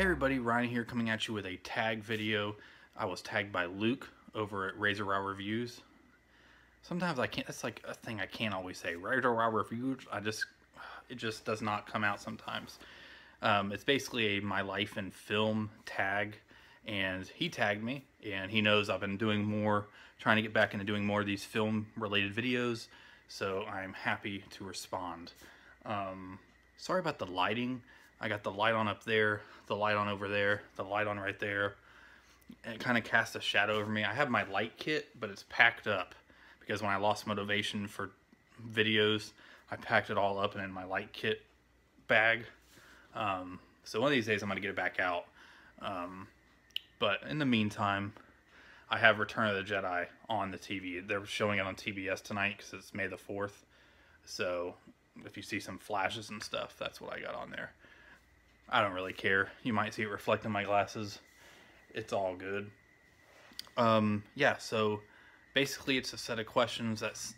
Hey everybody, Ryan here coming at you with a tag video. I was tagged by Luke over at Razor Raw Reviews. Sometimes I can't, that's like a thing I can't always say. Razor Raw Reviews, it just does not come out sometimes. It's basically a my life in film tag, and he tagged me, and he knows I've been trying to get back into doing more of these film related videos, so I'm happy to respond. Sorry about the lighting. I got the light on up there, the light on over there, the light on right there, and it kind of casts a shadow over me. I have my light kit, but it's packed up because when I lost motivation for videos, I packed it all up and in my light kit bag. So one of these days I'm going to get it back out. But in the meantime, I have Return of the Jedi on the TV. They're showing it on TBS tonight because it's May the 4th. So if you see some flashes and stuff, that's what I got on there. I don't really care. You might see it reflect in my glasses. It's all good. Yeah, so basically it's a set of questions that's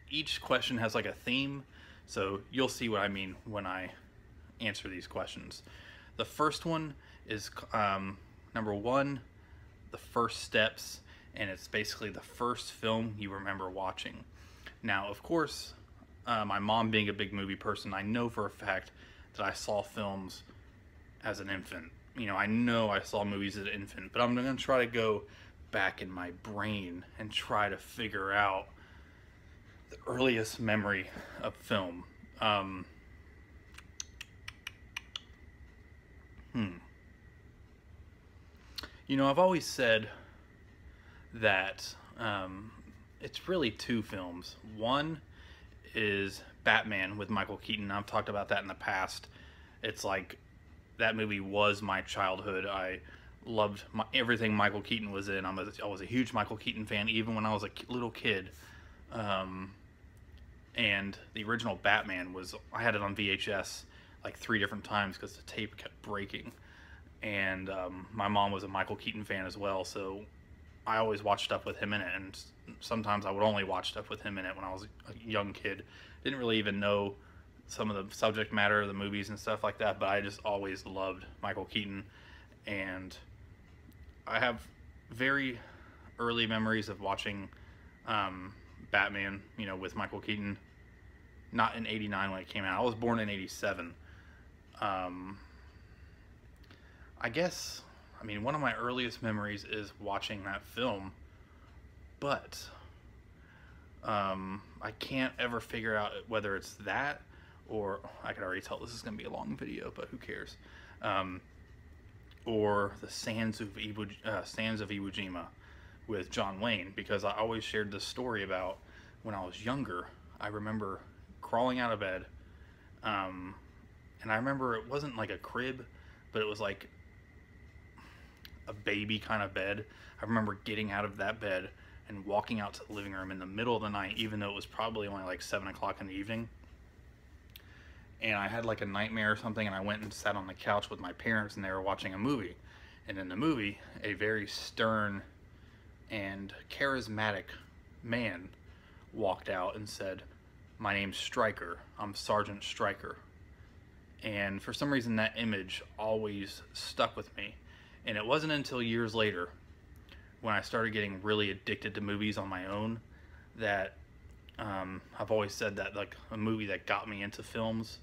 each question has like a theme. So you'll see what I mean when I answer these questions. The first one is number one, the first steps, and it's basically the first film you remember watching. Now, of course, my mom being a big movie person, I know for a fact that I saw films as an infant. You know I saw movies as an infant, but I'm going to try to go back in my brain and try to figure out the earliest memory of film. You know, I've always said that it's really two films. One is Batman with Michael Keaton. I've talked about that in the past. It's like that movie was my childhood. I loved everything Michael Keaton was in. I was a huge Michael Keaton fan even when I was a little kid. And the original Batman I had it on VHS like 3 different times because the tape kept breaking. And my mom was a Michael Keaton fan as well, so I always watched stuff with him in it, and sometimes I would only watch stuff with him in it when I was a young kid. Didn't really even know some of the subject matter of the movies and stuff like that, but I just always loved Michael Keaton. And I have very early memories of watching Batman, you know, with Michael Keaton. Not in '89 when it came out. I was born in '87. I mean, one of my earliest memories is watching that film, but I can't ever figure out whether it's that or I can already tell this is going to be a long video, but who cares? Or the Sands of Iwo Jima with John Wayne, because I always shared this story about when I was younger. I remember crawling out of bed, and I remember it wasn't like a crib, but it was like a baby kind of bed. I remember getting out of that bed and walking out to the living room in the middle of the night, even though it was probably only like 7 o'clock in the evening. And I had like a nightmare or something, and I went and sat on the couch with my parents, and they were watching a movie. And in the movie, a very stern and charismatic man walked out and said, "My name's Stryker. I'm Sergeant Stryker." And for some reason, that image always stuck with me. And it wasn't until years later, when I started getting really addicted to movies on my own, that I've always said that like a movie that got me into films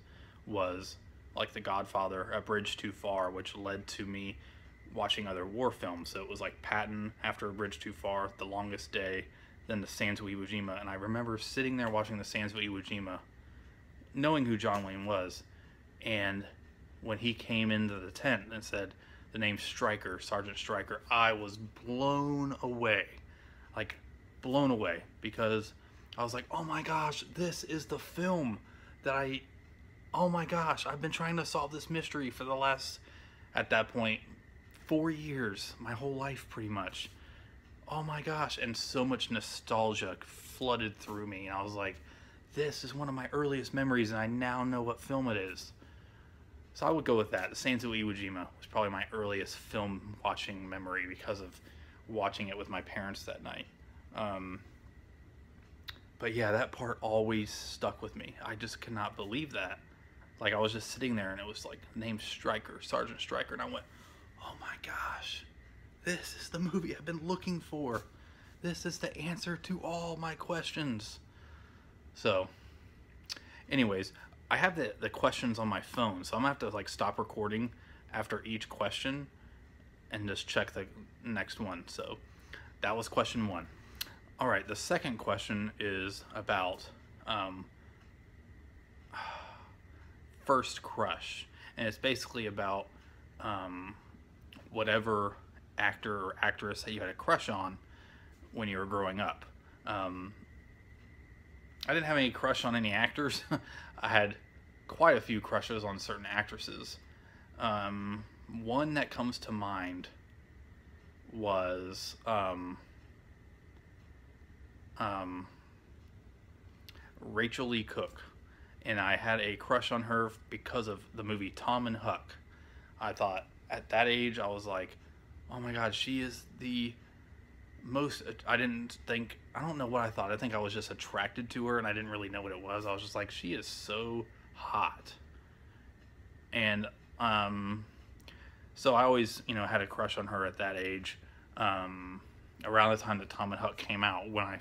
was like The Godfather, A Bridge Too Far, which led to me watching other war films. So it was like Patton after A Bridge Too Far, The Longest Day, then The Sands of Iwo Jima. And I remember sitting there watching The Sands of Iwo Jima, knowing who John Wayne was, and when he came into the tent and said the name Stryker, Sergeant Stryker, I was blown away. Like, blown away, because I was like, oh my gosh, this is the film that oh my gosh, I've been trying to solve this mystery for the last, at that point, 4 years, my whole life pretty much. Oh my gosh, and so much nostalgia flooded through me, and I was like, this is one of my earliest memories, and I now know what film it is. So I would go with that. The Sands of Iwo Jima was probably my earliest film watching memory because of watching it with my parents that night. But yeah, that part always stuck with me. I just could not believe that. Like, I was just sitting there and it was like, name Stryker, Sergeant Stryker, and I went, oh my gosh, this is the movie I've been looking for. This is the answer to all my questions. So, anyways, I have the questions on my phone, so I'm gonna have to like stop recording after each question and just check the next one. So that was question 1. All right, the second question is about first crush, and it's basically about whatever actor or actress that you had a crush on when you were growing up. I didn't have any crush on any actors. I had quite a few crushes on certain actresses. One that comes to mind was Rachel Lee Cook, and I had a crush on her because of the movie Tom and Huck. I thought at that age, I was like, oh my god, she is the most, I don't know what I thought. I think I was just attracted to her, and I didn't really know what it was. I was just like, she is so hot. And so I always, had a crush on her at that age. Around the time that Tom and Huck came out, when I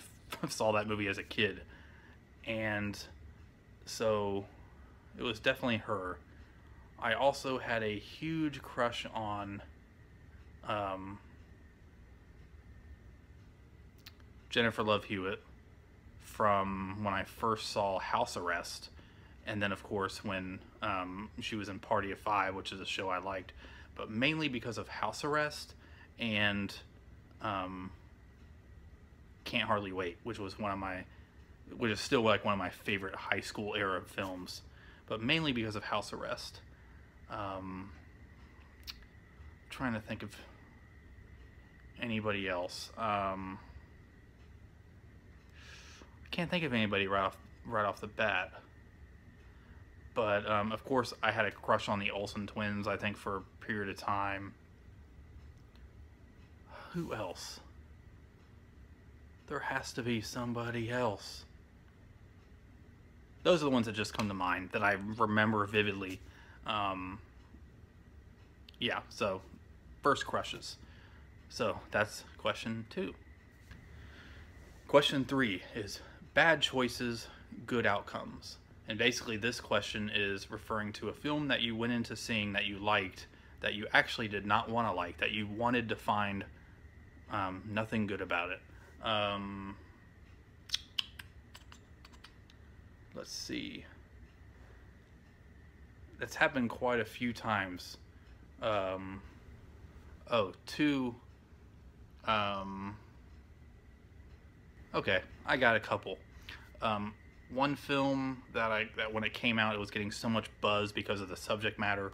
saw that movie as a kid. And so it was definitely her. I also had a huge crush on Jennifer Love Hewitt from when I first saw House Arrest, and then of course when she was in Party of Five, which is a show I liked, but mainly because of House Arrest and Can't Hardly Wait, which is still like one of my favorite high school era films, but mainly because of House Arrest. Trying to think of anybody else. I can't think of anybody right off the bat. But of course, I had a crush on the Olsen twins, I think, for a period of time. Who else? There has to be somebody else. Those are the ones that just come to mind that I remember vividly. Yeah, so first crushes. So that's question 2. Question 3 is bad choices, good outcomes. And basically this question is referring to a film that you went into seeing that you liked, that you actually did not want to like, that you wanted to find nothing good about it. Let's see. That's happened quite a few times. Okay, I got a couple. One film that when it came out, it was getting so much buzz because of the subject matter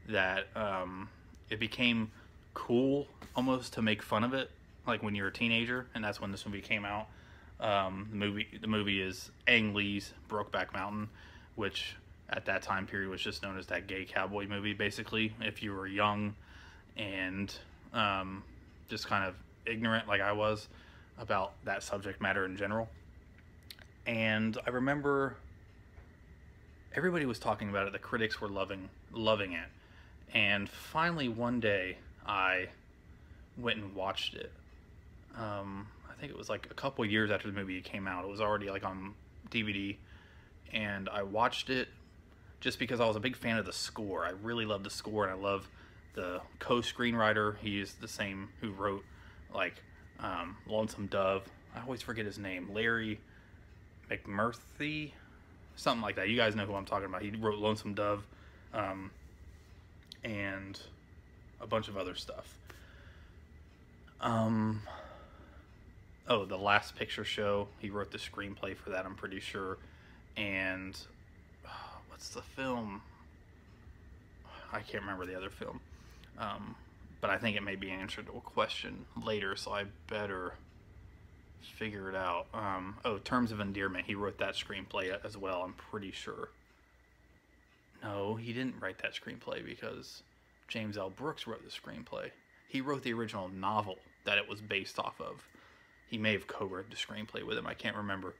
that it became cool almost to make fun of it, like when you're a teenager, and that's when this movie came out. The movie is Ang Lee's Brokeback Mountain, which at that time period was just known as that gay cowboy movie, basically, if you were young and just kind of ignorant like I was about that subject matter in general. And I remember everybody was talking about it. The critics were loving it. And finally one day I went and watched it. I think it was like a couple years after the movie came out. It was already like on DVD, and I watched it just because I was a big fan of the score. I really love the score, and I love the co-screenwriter. He is the same who wrote like Lonesome Dove. I always forget his name. Larry McMurthy, something like that. You guys know who I'm talking about. He wrote Lonesome Dove and a bunch of other stuff. Oh, The Last Picture Show. He wrote the screenplay for that, I'm pretty sure. And what's the film? I can't remember the other film. But I think it may be an answer to a question later, so I better figure it out. Terms of Endearment. He wrote that screenplay as well, I'm pretty sure. No, he didn't write that screenplay because James L. Brooks wrote the screenplay. He wrote the original novel that it was based off of. He may have co-wrote the screenplay with him. I can't remember.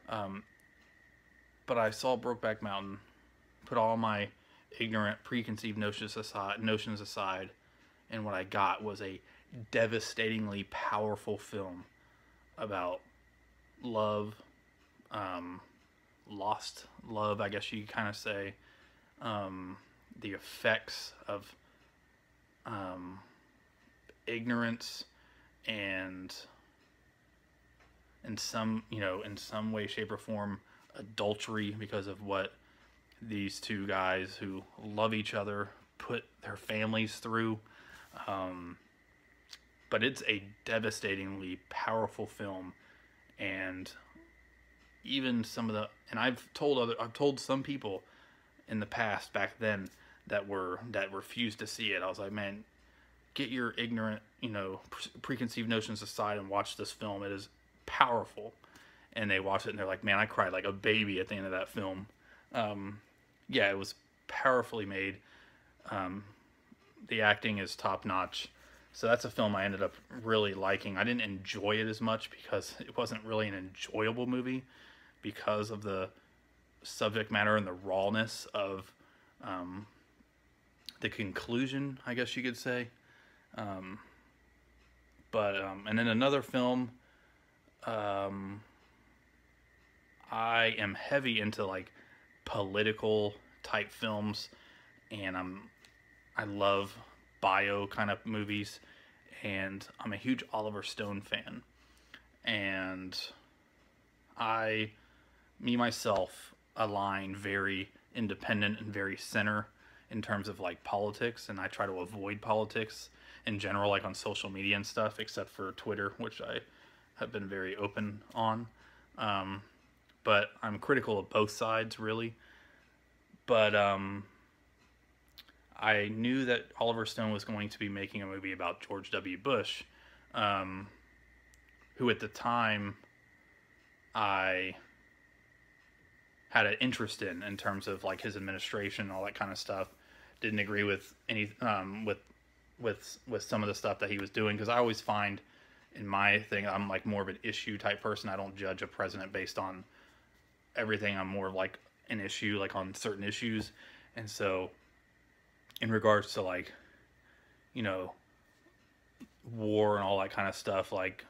But I saw Brokeback Mountain, put all my ignorant, preconceived notions aside, and what I got was a devastatingly powerful film about love, um, lost love, I guess you could kind of say, the effects of um, ignorance and in some way, shape, or form, adultery because of what these two guys who love each other put their families through. Um, but it's a devastatingly powerful film, and even some of the and I've told some people in the past back then that refused to see it. I was like, man, get your ignorant, preconceived notions aside and watch this film. It is powerful. And they watched it and they're like, man, I cried like a baby at the end of that film. Yeah, it was powerfully made. The acting is top notch. So that's a film I ended up really liking. I didn't enjoy it as much because it wasn't really an enjoyable movie because of the subject matter and the rawness of the conclusion, I guess you could say. And then another film, I am heavy into like political type films, and I love bio kind of movies, and I'm a huge Oliver Stone fan. And myself align very independent and very center in terms of like politics, and I try to avoid politics in general, like on social media and stuff, except for Twitter, which I have been very open on. But I'm critical of both sides, really. But I knew that Oliver Stone was going to be making a movie about George W. Bush, who at the time I had an interest in terms of like his administration and all that kind of stuff. Didn't agree with any with some of the stuff that he was doing, because I always find in my thing I'm like more of an issue type person. I don't judge a president based on everything. I'm more like an issue, like on certain issues. And so in regards to like, war and all that kind of stuff, like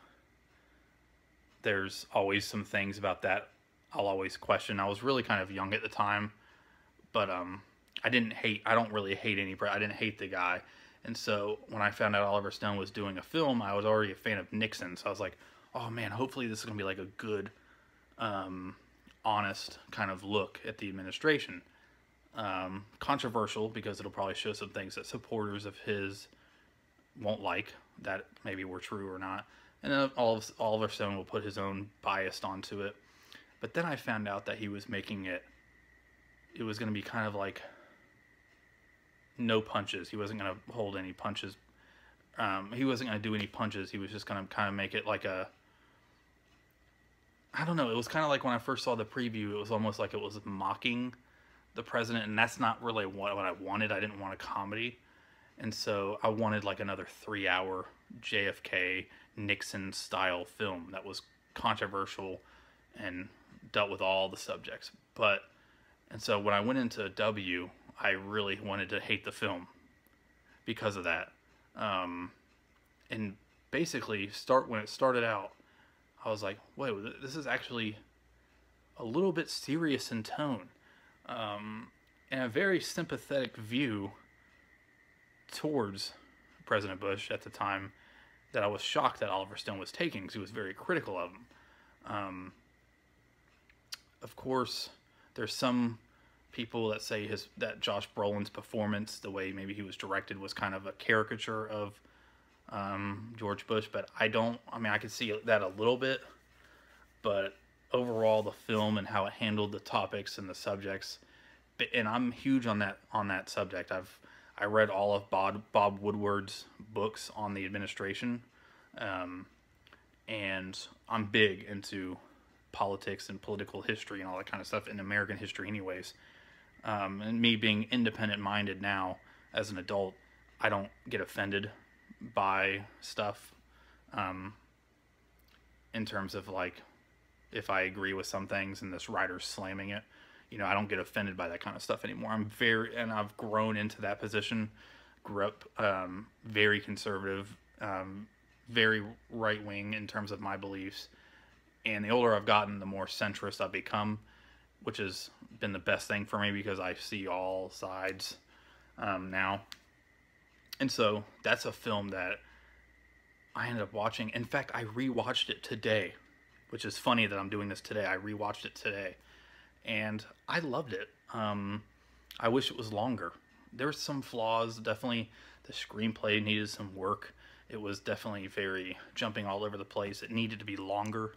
there's always some things about that I'll always question. I was really kind of young at the time, but I don't really hate I didn't hate the guy. And so when I found out Oliver Stone was doing a film, I was already a fan of Nixon. So I was like, oh man, hopefully this is going to be like a good, honest kind of look at the administration. Controversial, because it'll probably show some things that supporters of his won't like, that maybe were true or not. And then Oliver Stone will put his own bias onto it. But then I found out that he was making it was going to be kind of like no punches. He wasn't going to hold any punches. He wasn't going to do any punches. He was just going to kind of make it like I don't know. It was kind of like when I first saw the preview, it was almost like it was mocking the president, and that's not really what I wanted. I didn't want a comedy. And so I wanted like another 3-hour JFK Nixon style film that was controversial and dealt with all the subjects. And so when I went into W, I really wanted to hate the film because of that. And basically when it started out, I was like, wait, this is actually a little bit serious in tone. And a very sympathetic view towards President Bush at the time, that I was shocked that Oliver Stone was taking, because he was very critical of him. Of course, there's some people that say that Josh Brolin's performance, the way maybe he was directed, was kind of a caricature of George Bush, but I could see that a little bit, but overall the film and how it handled the topics and the subjects, and I'm huge on that subject. I read all of Bob Woodward's books on the administration, and I'm big into politics and political history and all that kind of stuff, in American history anyways. And me being independent minded now as an adult, I don't get offended by stuff, in terms of like, if I agree with some things and this writer's slamming it, I don't get offended by that kind of stuff anymore. And I've grown into that position grew up very conservative, very right wing in terms of my beliefs. And the older I've gotten, the more centrist I've become, which has been the best thing for me because I see all sides now. And so that's a film that I ended up watching. In fact, I rewatched it today, which is funny that I'm doing this today. I rewatched it today, and I loved it. I wish it was longer. There were some flaws. Definitely, the screenplay needed some work. It was definitely very jumping all over the place. It needed to be longer,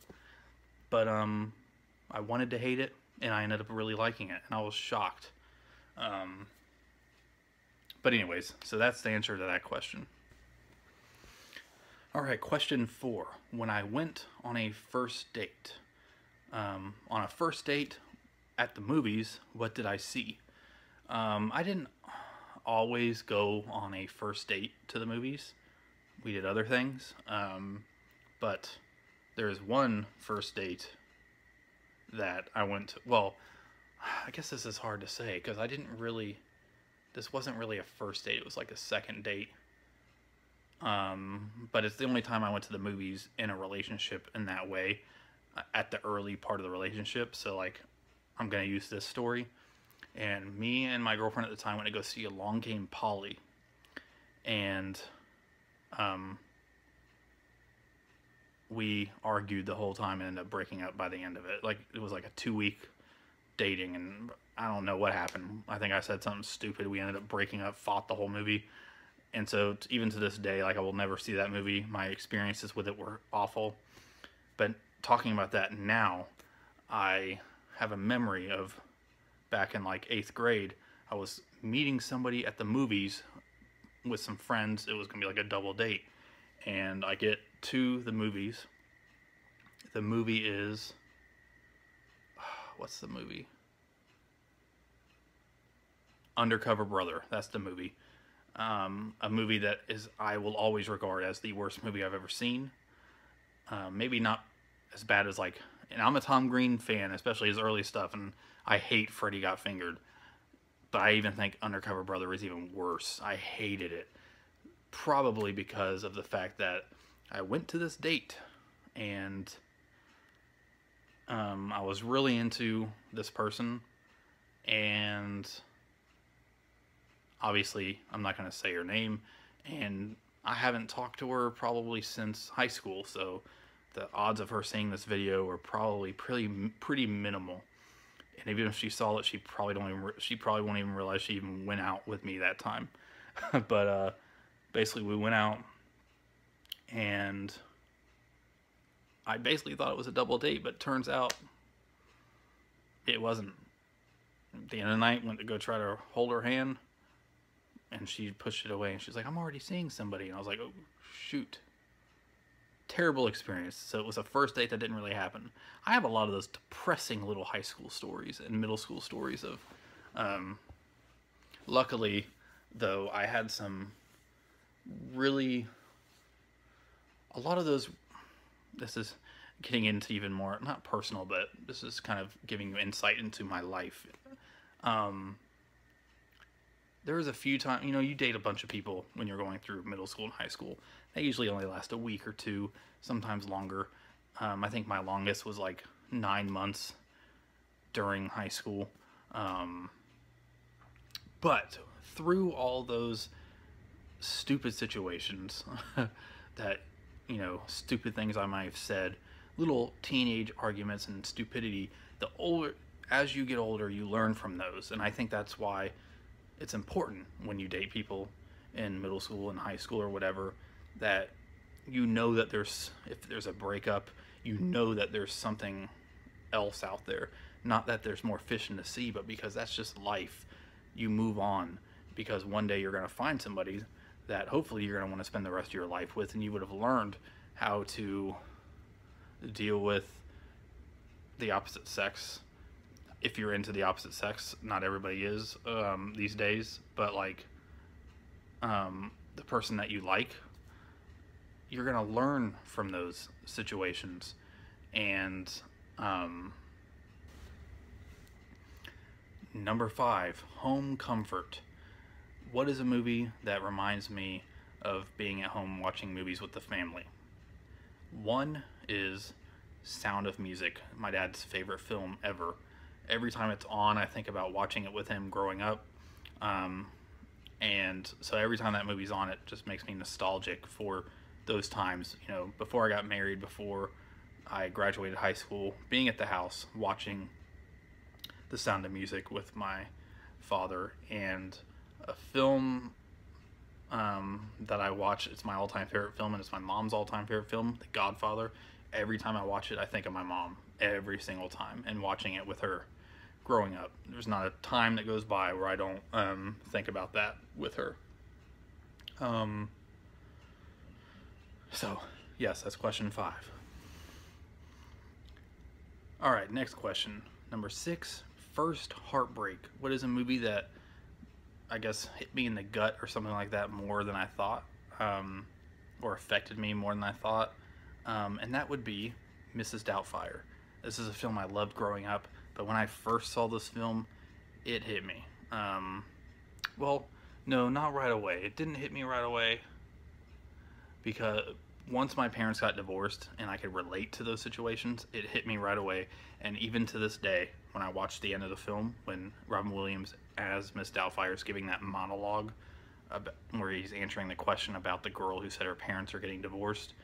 but I wanted to hate it, and I ended up really liking it, and I was shocked. But anyways, so that's the answer to that question. All right, question 4. When I went on a first date, at the movies, what did I see? I didn't always go on a first date to the movies. We did other things, but there's one first date that I went to. Well, I guess this is hard to say because this wasn't really a first date. It was like a second date. But it's the only time I went to the movies in a relationship in that way, at the early part of the relationship. So like, I'm going to use this story. And me and my girlfriend at the time went to go see Along Came Polly. And, we argued the whole time and ended up breaking up by the end of it. Like, it was like a 2-week dating, and I don't know what happened. I think I said something stupid. We ended up breaking up, fought the whole movie. And so even to this day, like, I will never see that movie. My experiences with it were awful. But talking about that now, I have a memory of back in like 8th grade, I was meeting somebody at the movies with some friends. It was going to be like a double date. And I get to the movies. The movie is... what's the movie? Undercover Brother. That's the movie. A movie that I will always regard as the worst movie I've ever seen. Maybe not as bad as like... And I'm a Tom Green fan, especially his early stuff, and I hate Freddy Got Fingered. But I even think Undercover Brother is even worse. I hated it. Probably because of the fact that I went to this date and I was really into this person, and obviously I'm not going to say her name, and I haven't talked to her probably since high school, so the odds of her seeing this video were probably pretty minimal. And even if she saw it, she probably won't even realize she even went out with me that time. But basically we went out, and I basically thought it was a double date, but turns out it wasn't. At the end of the night, went to go try to hold her hand, and she pushed it away, and she's like, I'm already seeing somebody. And I was like, oh, shoot. Terrible experience. So it was a first date that didn't really happen. I have a lot of those depressing little high school stories and middle school stories of... luckily, though, I had some really... A lot of those... This is getting into even more, not personal, but this is kind of giving you insight into my life. There was a few times, you date a bunch of people when you're going through middle school and high school. They usually only last a week or two, sometimes longer. I think my longest was like 9 months during high school. But through all those stupid situations that, stupid things I might have said, little teenage arguments and stupidity, as you get older, you learn from those. And I think that's why it's important when you date people in middle school and high school or whatever, that that if there's a breakup, that there's something else out there. Not that there's more fish in the sea, but because that's just life. You move on, because one day you're going to find somebody that hopefully you're going to want to spend the rest of your life with, and you would have learned how to deal with the opposite sex. If you're into the opposite sex, not everybody is these days, but like the person that you like, you're going to learn from those situations. And number 5, home comfort. What is a movie that reminds me of being at home watching movies with the family? One is Sound of Music, my dad's favorite film ever. Every time it's on, I think about watching it with him growing up. Um, and so every time that movie's on, it just makes me nostalgic for those times. You know, before I got married, before I graduated high school, being at the house watching The Sound of Music with my father. And a film that I watch, it's my all-time favorite film, and it's my mom's all-time favorite film, The Godfather. Every time I watch it, I think of my mom every single time, and watching it with her growing up. There's not a time that goes by where I don't think about that with her. Um, so, yes, that's question 5. All right, next question. Number 6, first Heartbreak. What is a movie that I guess hit me in the gut or something like that more than I thought, or affected me more than I thought? And that would be Mrs. Doubtfire. This is a film I loved growing up, but when I first saw this film, it hit me. Well, no, not right away. It didn't hit me right away because once my parents got divorced and I could relate to those situations, it hit me right away. And even to this day, when I watch the end of the film, when Robin Williams as Miss Doubtfire is giving that monologue about, where he's answering the question about the girl who said her parents are getting divorced,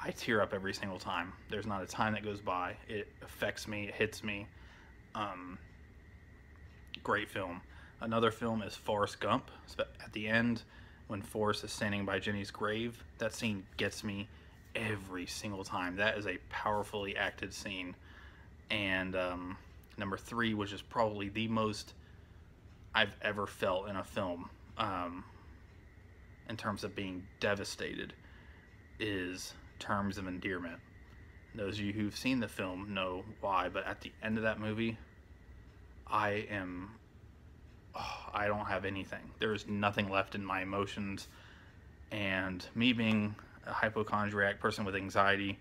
I tear up every single time. There's not a time that goes by. It affects me. It hits me. Great film. Another film is Forrest Gump. At the end, when Forrest is standing by Jenny's grave, that scene gets me every single time. That is a powerfully acted scene. And number 3, which is probably the most I've ever felt in a film, in terms of being devastated, is Terms of Endearment. Those of you who've seen the film know why, but at the end of that movie, I don't have anything. There is nothing left in my emotions, and me being a hypochondriac person with anxiety,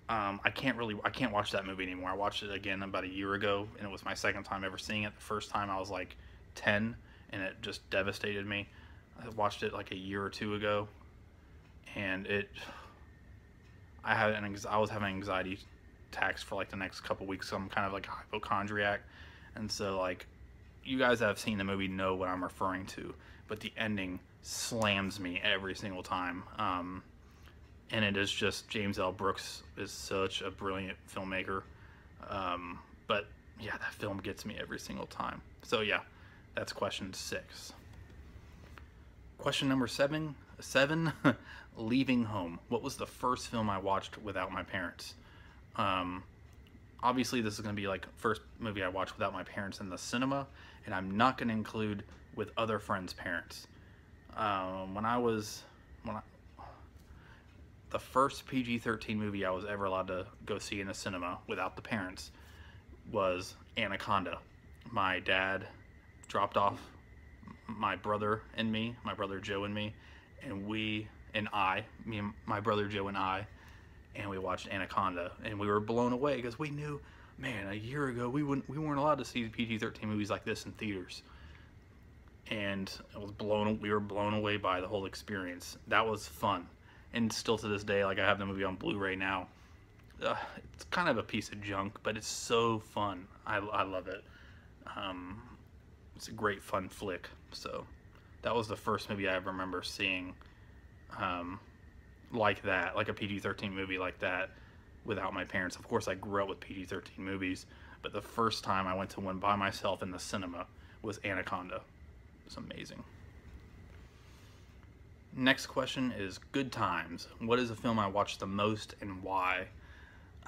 I can't watch that movie anymore. I watched it again about a year ago, and it was my second time ever seeing it. The first time I was like 10, and it just devastated me. I watched it like a year or 2 ago, and I was having anxiety attacks for like the next couple weeks. So I'm kind of like a hypochondriac, and so like you guys that have seen the movie know what I'm referring to. But the ending slams me every single time. And it is just, James L. Brooks is such a brilliant filmmaker. But yeah, that film gets me every single time. So yeah, that's question 6. Question number 7, Leaving Home. What was the first film I watched without my parents? Obviously this is going to be like first movie I watched without my parents in the cinema, and I'm not going to include with other friends' parents. The first PG-13 movie I was ever allowed to go see in the cinema without the parents was Anaconda. My dad dropped off my brother Joe and me, and me and my brother Joe and we watched Anaconda, and we were blown away because we knew, man, a year ago we weren't allowed to see PG-13 movies like this in theaters, and we were blown away by the whole experience. That was fun, and still to this day, like I have the movie on Blu-ray now. It's kind of a piece of junk, but it's so fun. I love it. It's a great fun flick. So that was the first movie I ever remember seeing like that, like a PG-13 movie like that without my parents. Of course, I grew up with PG-13 movies, but the first time I went to one by myself in the cinema was Anaconda. It was amazing. Next question is Good Times. What is a film I watched the most and why?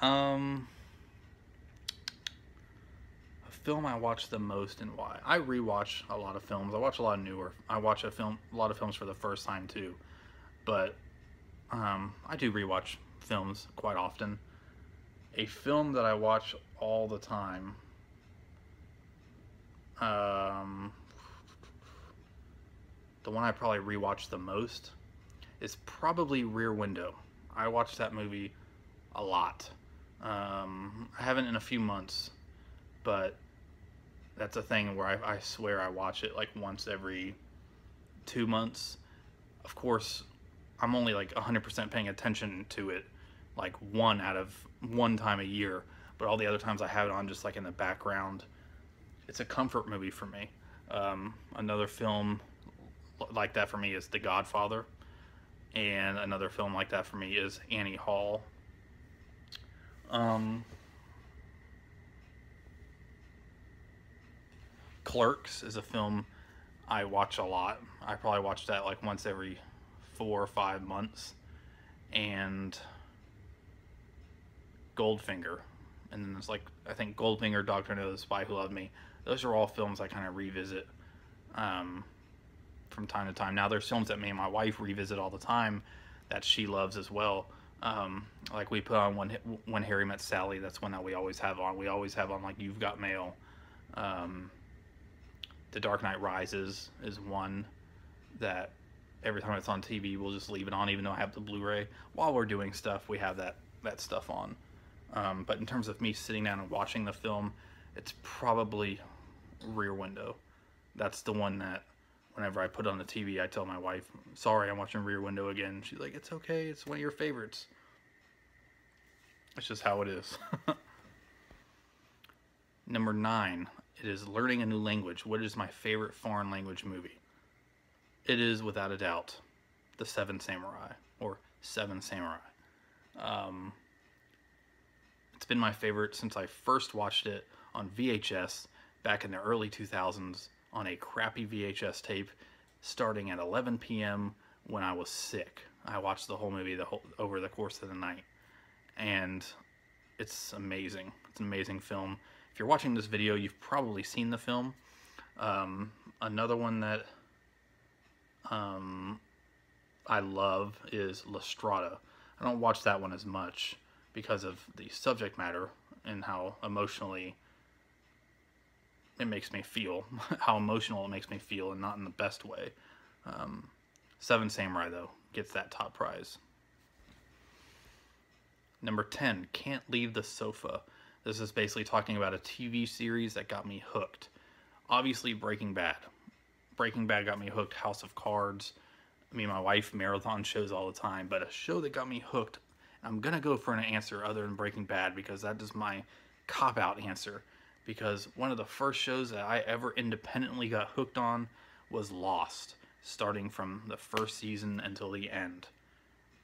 A film I watched the most and why. I rewatch a lot of films. I watch a lot of newer. I watch a lot of films for the first time too. But I do rewatch films quite often. A film that I watch all the time. The one I probably rewatch the most is probably Rear Window. I watched that movie a lot. I haven't in a few months, but that's a thing where I swear I watch it like once every 2 months. Of course, I'm only like 100% paying attention to it like one out of one time a year, but all the other times I have it on just like in the background. It's a comfort movie for me. Another film like that for me is The Godfather, and another film like that for me is Annie Hall. Um, Clerks is a film I watch a lot. I probably watch that like once every 4 or 5 months. And Goldfinger. And then there's like, I think Goldfinger, Doctor No, The Spy Who Loved Me. Those are all films I kind of revisit um, from time to time. Now, there's films that me and my wife revisit all the time that she loves as well. Like we put on when Harry Met Sally. That's one that we always have on. We always have on like You've Got Mail. Um, The Dark Knight Rises is one that every time it's on TV, we'll just leave it on, even though I have the Blu-ray. While we're doing stuff, we have that stuff on. But in terms of me sitting down and watching the film, it's probably Rear Window. That's the one that whenever I put on the TV, I tell my wife, sorry, I'm watching Rear Window again. She's like, it's okay. It's one of your favorites. It's just how it is. Number 9. It is learning a new language. What is my favorite foreign language movie? It is, without a doubt, The Seven Samurai, or Seven Samurai. It's been my favorite since I first watched it on VHS back in the early 2000s on a crappy VHS tape starting at 11 p.m. when I was sick. I watched the whole movie over the course of the night. And it's amazing. It's an amazing film. If you're watching this video, you've probably seen the film. Another one that I love is La Strada. I don't watch that one as much because of the subject matter and how emotionally it makes me feel. How emotional it makes me feel, and not in the best way. Seven Samurai, though, gets that top prize. Number 10, Can't Leave the Sofa. This is basically talking about a TV series that got me hooked. Obviously, Breaking Bad. Breaking Bad got me hooked. House of Cards. Me and my wife marathon shows all the time, but a show that got me hooked, I'm going to go for an answer other than Breaking Bad because that is my cop-out answer. Because one of the first shows that I ever independently got hooked on was Lost, starting from the first season until the end.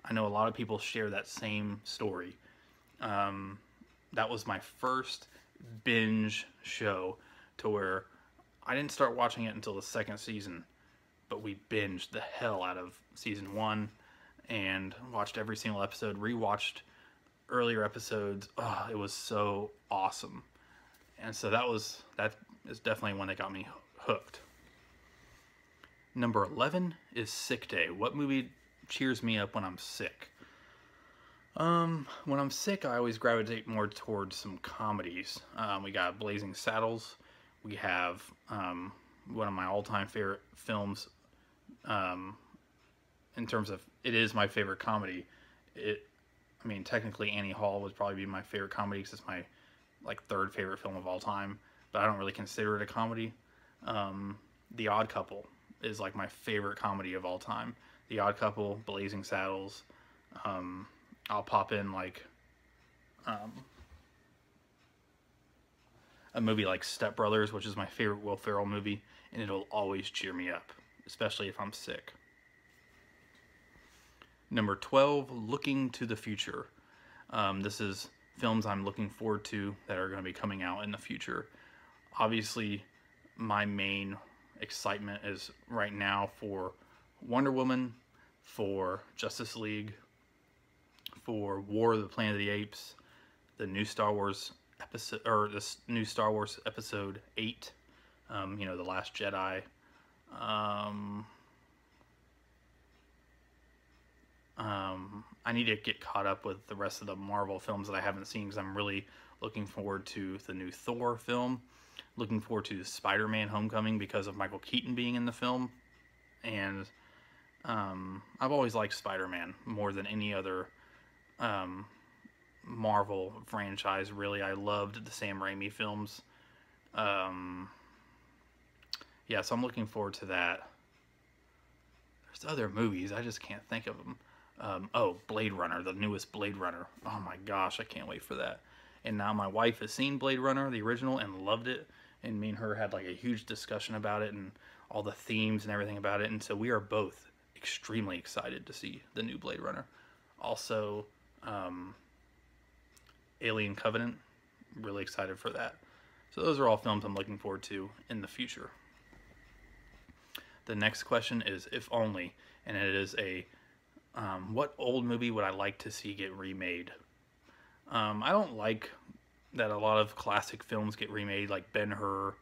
I know a lot of people share that same story. That was my first binge show to where I didn't start watching it until the second season, but we binged the hell out of season 1 and watched every single episode, rewatched earlier episodes. Oh, it was so awesome. And so that is definitely one that got me hooked. Number 11 is Sick Day. What movie cheers me up when I'm sick? When I'm sick, I always gravitate more towards some comedies. We got Blazing Saddles. We have one of my all-time favorite films. In terms of, it is my favorite comedy. I mean, technically Annie Hall would probably be my favorite comedy because it's my like third favorite film of all time, but I don't really consider it a comedy. The Odd Couple is like my favorite comedy of all time. The Odd Couple, Blazing Saddles. I'll pop in like a movie like Step Brothers, which is my favorite Will Ferrell movie, and it'll always cheer me up, especially if I'm sick. Number 12, Looking to the Future. This is films I'm looking forward to that are going to be coming out in the future. Obviously, my main excitement is right now for Wonder Woman, for Justice League, for War of the Planet of the Apes, the new Star Wars episode, or this new Star Wars episode 8, The Last Jedi. I need to get caught up with the rest of the Marvel films that I haven't seen because I'm really looking forward to the new Thor film. Looking forward to Spider-Man Homecoming because of Michael Keaton being in the film. And I've always liked Spider-Man more than any other Marvel franchise, really. I loved the Sam Raimi films. yeah, so I'm looking forward to that. There's other movies, I just can't think of them. Oh, Blade Runner, the newest Blade Runner. Oh my gosh, I can't wait for that. And now my wife has seen Blade Runner, the original, and loved it. And me and her had like a huge discussion about it and all the themes and everything about it. And so we are both extremely excited to see the new Blade Runner. Also, Alien Covenant, really excited for that. So those are all films I'm looking forward to in the future. The next question is If Only, and it is a what old movie would I like to see get remade? I don't like that a lot of classic films get remade, like Ben-Hur.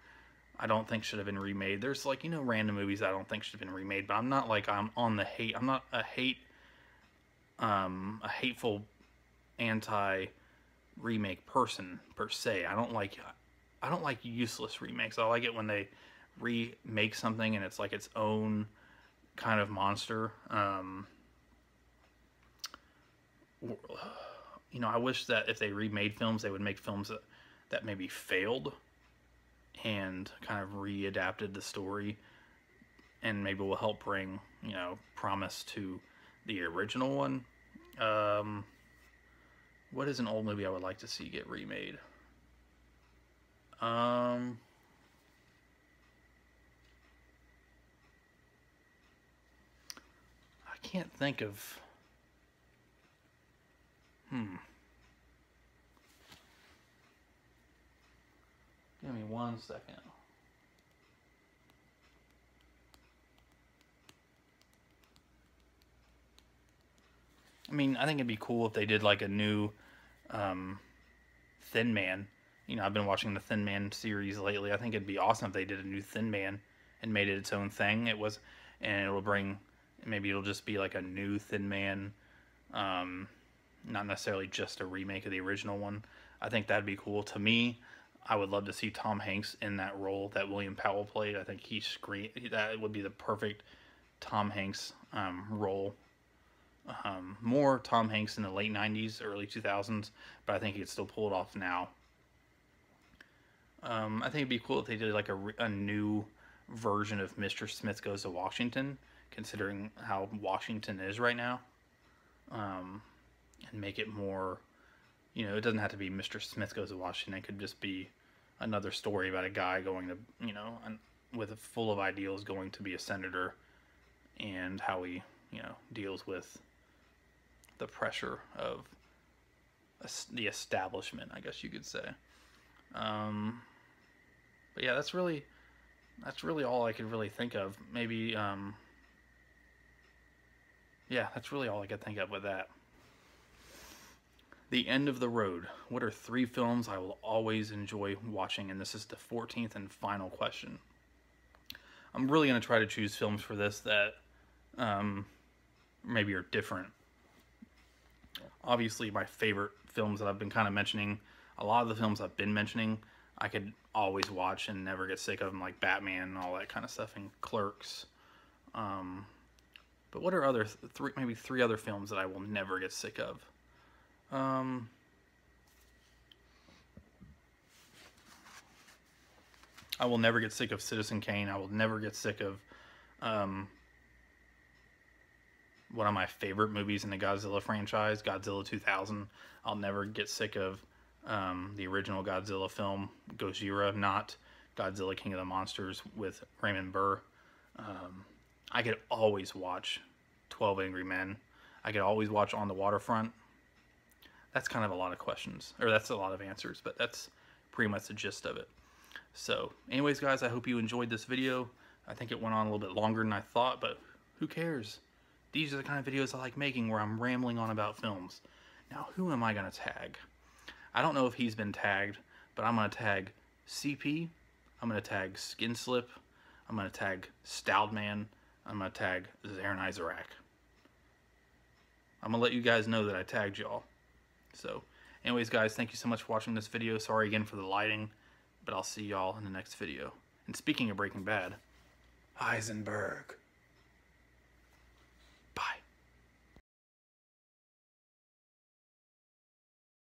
I don't think should have been remade. There's like, you know, random movies I don't think should have been remade, but I'm not like I'm on the hate. I'm not a hateful anti remake person per se. I don't like useless remakes. I like it when they remake something and it's like its own kind of monster. You know, I wish that if they remade films, they would make films that maybe failed and kind of readapted the story and maybe will help bring, you know, promise to the original one. What is an old movie I would like to see get remade? I can't think of... Give me 1 second. I mean, I think it'd be cool if they did like a new Thin Man. You know, I've been watching the Thin Man series lately. I think it'd be awesome if they did a new Thin Man and made it its own thing. And it'll bring, maybe it'll just be like a new Thin Man, not necessarily just a remake of the original one. I think that'd be cool. To me, I would love to see Tom Hanks in that role that William Powell played. I think that would be the perfect Tom Hanks role. More Tom Hanks in the late 90s, early 2000s, but I think he could still pull it off now. I think it'd be cool if they did like a new version of Mr. Smith Goes to Washington, considering how Washington is right now. And make it more, you know, it doesn't have to be Mr. Smith Goes to Washington. It could just be another story about a guy going to, you know, with full of ideals going to be a senator and how he, you know, deals with the pressure of the establishment, I guess you could say. But yeah, that's really all I could really think of. Maybe, yeah, that's really all I could think of with that. The End of the Road. What are 3 films I will always enjoy watching? And this is the 14th and final question. I'm really going to try to choose films for this that maybe are different. Obviously, my favorite films that I've been kind of mentioning, a lot of the films I've been mentioning, I could always watch and never get sick of them, like Batman and all that kind of stuff, and Clerks. But what are other maybe 3 other films that I will never get sick of? I will never get sick of Citizen Kane. I will never get sick of one of my favorite movies in the Godzilla franchise, Godzilla 2000. I'll never get sick of the original Godzilla film, Gojira, not Godzilla King of the Monsters with Raymond Burr. I could always watch 12 Angry Men. I could always watch On the Waterfront. That's kind of a lot of questions, or that's a lot of answers, but that's pretty much the gist of it. So anyways, guys, I hope you enjoyed this video. I think it went on a little bit longer than I thought, but who cares? These are the kind of videos I like making, where I'm rambling on about films. Now, who am I going to tag? I don't know if he's been tagged, but I'm going to tag CP. I'm going to tag Skinslip. I'm going to tag Stoudman. I'm going to tag Zarin Izarak. I'm going to let you guys know that I tagged y'all. So, anyways, guys, thank you so much for watching this video. Sorry again for the lighting, but I'll see y'all in the next video. And speaking of Breaking Bad, Heisenberg.